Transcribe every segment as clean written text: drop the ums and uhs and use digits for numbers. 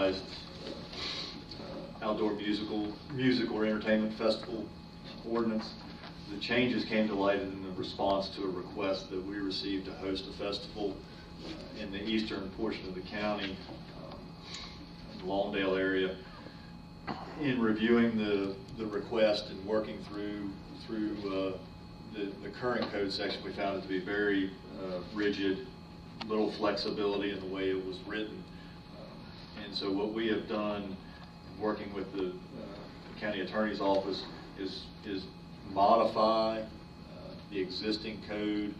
authorized outdoor music or entertainment festival ordinance. The changes came to light in the response to a request that we received to host a festival in the eastern portion of the county, in the Lawndale area. In reviewing the request and working through the current code section, we found it to be very rigid, little flexibility in the way it was written. And so what we have done, working with the county attorney's office, is modify the existing code.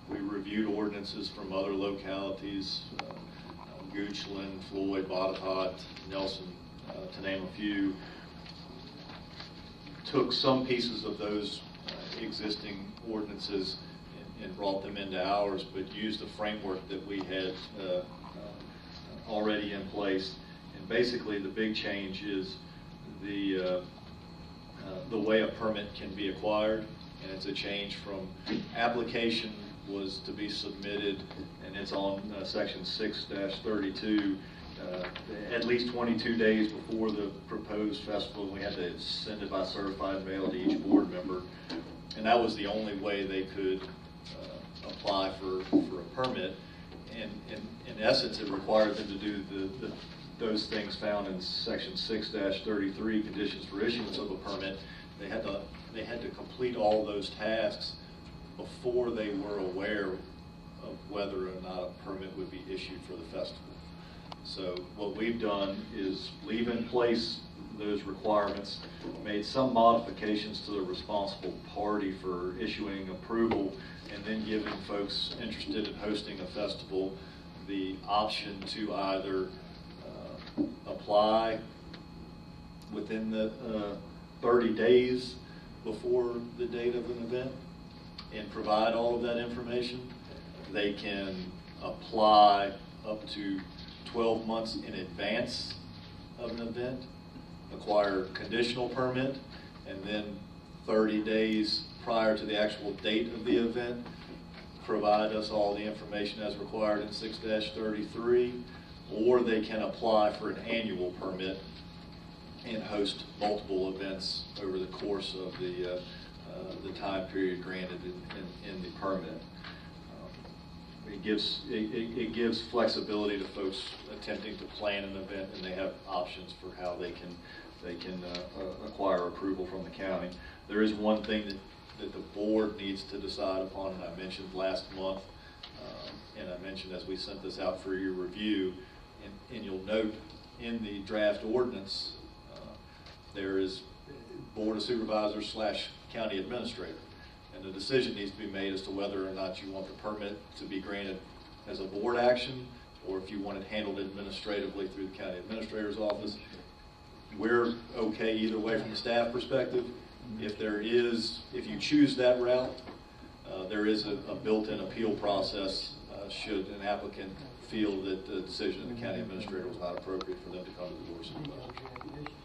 We reviewed ordinances from other localities, Goochland, Floyd, Botetourt, Nelson, to name a few. Took some pieces of those existing ordinances and brought them into ours, but used the framework that we had already in place. And basically the big change is the way a permit can be acquired, and it's a change from application was to be submitted, and it's on section 6-32, at least 22 days before the proposed festival. We had to send it by certified mail to each board member, and that was the only way they could apply for a permit. And in essence, it required them to do those things found in section 6-33, conditions for issuance of a permit. They had to complete all those tasks before they were aware of whether or not a permit would be issued for the festival. So what we've done is leave in place those requirements, made some modifications to the responsible party for issuing approval, and then giving folks interested in hosting a festival the option to either apply within the 30 days before the date of an event and provide all of that information. They can apply up to 12 months in advance of an event, acquire conditional permit, and then 30 days prior to the actual date of the event, provide us all the information as required in 6-33, or they can apply for an annual permit and host multiple events over the course of the time period granted in the permit. It gives flexibility to folks attempting to plan an event, and they have options for how they can acquire approval from the county. There is one thing that the board needs to decide upon, and I mentioned last month, and I mentioned as we sent this out for your review, and you'll note in the draft ordinance, there is Board of Supervisors / County Administrator. And the decision needs to be made as to whether or not you want the permit to be granted as a board action, or if you want it handled administratively through the county administrator's office. We're okay either way from the staff perspective. If you choose that route, there is a built-in appeal process should an applicant feel that the decision of the county administrator was not appropriate for them to come to the Board of Supervisors.